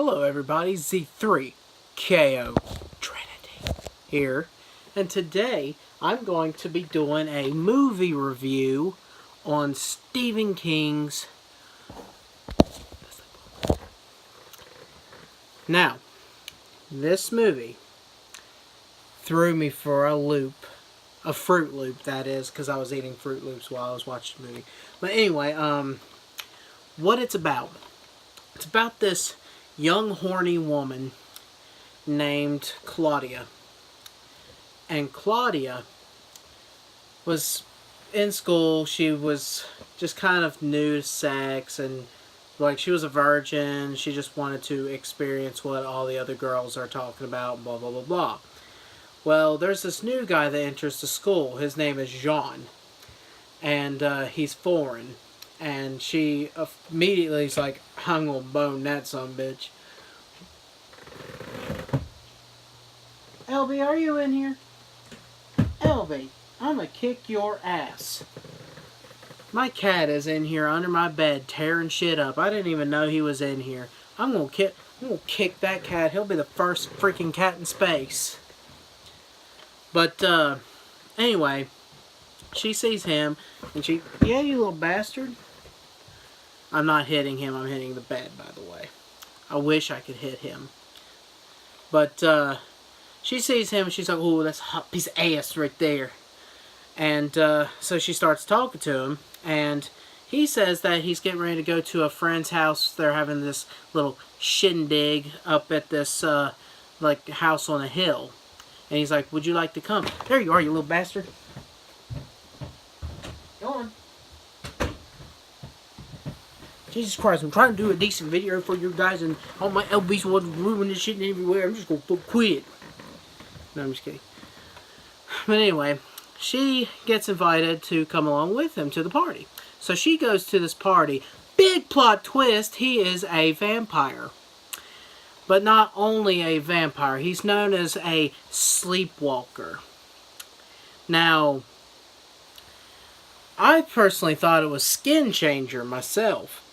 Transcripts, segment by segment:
Hello everybody, Z3KO Trinity here, and today I'm going to be doing a movie review on Stephen King's Now, this movie threw me for a loop, a Fruit Loop that is, because I was eating Fruit Loops while I was watching the movie. But anyway, what it's about this young horny woman named Claudia. And Claudia was in school. She was just kind of new to sex, and like she was a virgin. She just wanted to experience what all the other girls are talking about, blah blah blah blah. Well, there's this new guy that enters the school. His name is Jean, and he's foreign. And she immediately is like, I'm gonna bone that sumbitch. LB, are you in here? LB, I'm gonna kick your ass. My cat is in here under my bed tearing shit up. I didn't even know he was in here. I'm gonna kick that cat. He'll be the first freaking cat in space. But anyway, she sees him and she, yeah, you little bastard. I'm not hitting him, I'm hitting the bed, by the way. I wish I could hit him. But, she sees him and she's like, oh, that's a hot piece of ass right there. And, so she starts talking to him. And he says that he's getting ready to go to a friend's house. They're having this little shindig up at this, like, house on a hill. And he's like, would you like to come? There you are, you little bastard. Go on. Jesus Christ, I'm trying to do a decent video for you guys and all my LBs want to ruin this shit everywhere. I'm just going to quit. No, I'm just kidding. But anyway, she gets invited to come along with him to the party. So she goes to this party. Big plot twist, he is a vampire. But not only a vampire, he's known as a sleepwalker. Now, I personally thought it was Skin Changer myself.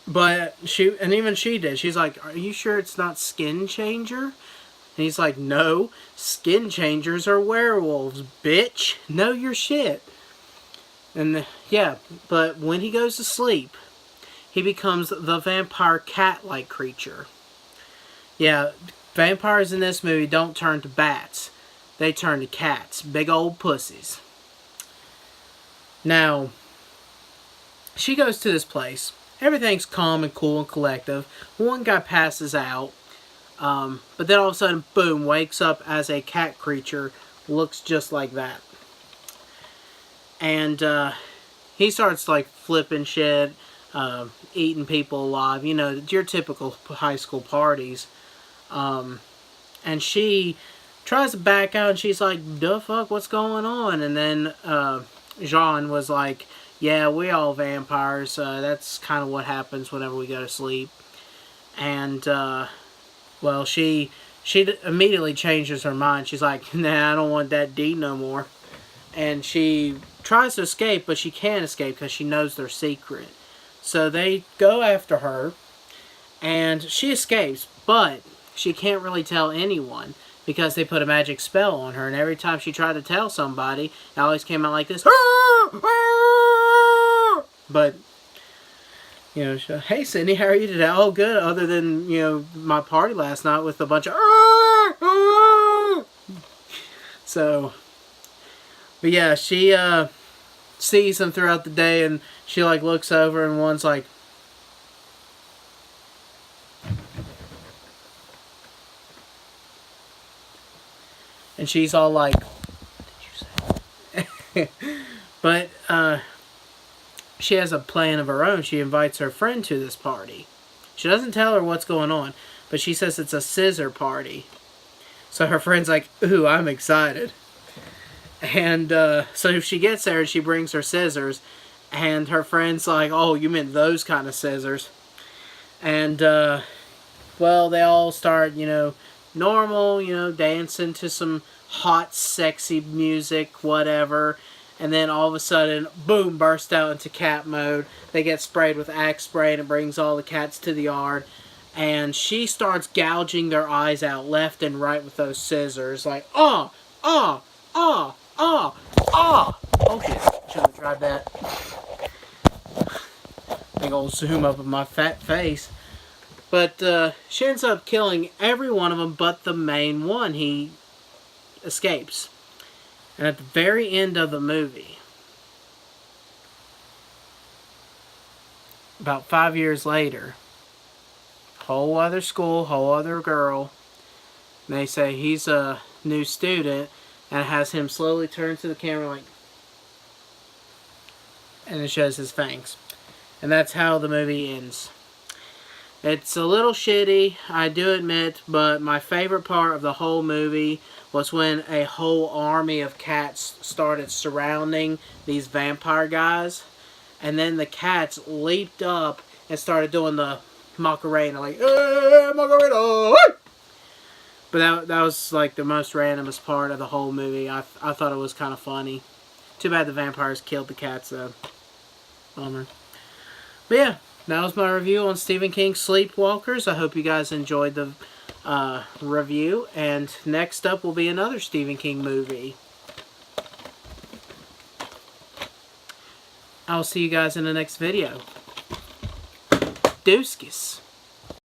But even she did. She's like, are you sure it's not Skin Changer? And he's like, no, Skin Changers are werewolves, bitch. Know your shit. And yeah, but when he goes to sleep, he becomes the vampire cat-like creature. Yeah, vampires in this movie don't turn to bats. They turn to cats. Big old pussies. Now, she goes to this place. Everything's calm and cool and collective. One guy passes out. But then all of a sudden, boom, wakes up as a cat creature. Looks just like that. And he starts like flipping shit. Eating people alive. You know, your typical high school parties. And she tries to back out and she's like, the fuck, what's going on? And then Jean was like, yeah, we all vampires. That's kind of what happens whenever we go to sleep. And, well, she immediately changes her mind. She's like, nah, I don't want that D no more. And she tries to escape, but she can't escape because she knows their secret. So they go after her, and she escapes, but she can't really tell anyone because they put a magic spell on her. And every time she tried to tell somebody, it always came out like this. But, you know, she, hey, Sydney, how are you today? Oh, good, other than, you know, my party last night with a bunch of... So, but yeah, she sees them throughout the day, and she, like, looks over, and one's like... And she's all like... What did you say? But, she has a plan of her own. She invites her friend to this party. She doesn't tell her what's going on, but she says it's a scissor party. So her friend's like, ooh, I'm excited. And so she gets there and she brings her scissors, and her friend's like, oh, you meant those kind of scissors. And, well, they all start, you know, normal, you know, dancing to some hot, sexy music, whatever. And then all of a sudden, boom, burst out into cat mode. They get sprayed with Axe spray and it brings all the cats to the yard. and she starts gouging their eyes out left and right with those scissors, like, oh, oh, oh, oh, oh. Oh shit, shouldn't have tried that. Big old zoom up of my fat face. But she ends up killing every one of them but the main one. He escapes. And at the very end of the movie, about 5 years later, whole other school, whole other girl, and they say he's a new student, and it has him slowly turn to the camera like, and it shows his fangs. And that's how the movie ends. It's a little shitty, I do admit, but my favorite part of the whole movie was when a whole army of cats started surrounding these vampire guys, and then the cats leaped up and started doing the Macarena, like, Macarena! But that was like the most randomest part of the whole movie. I thought it was kind of funny. Too bad the vampires killed the cats though. Bummer. But yeah, that was my review on Stephen King's Sleepwalkers. I hope you guys enjoyed the review. And next up will be another Stephen King movie. I'll see you guys in the next video. Deuskis.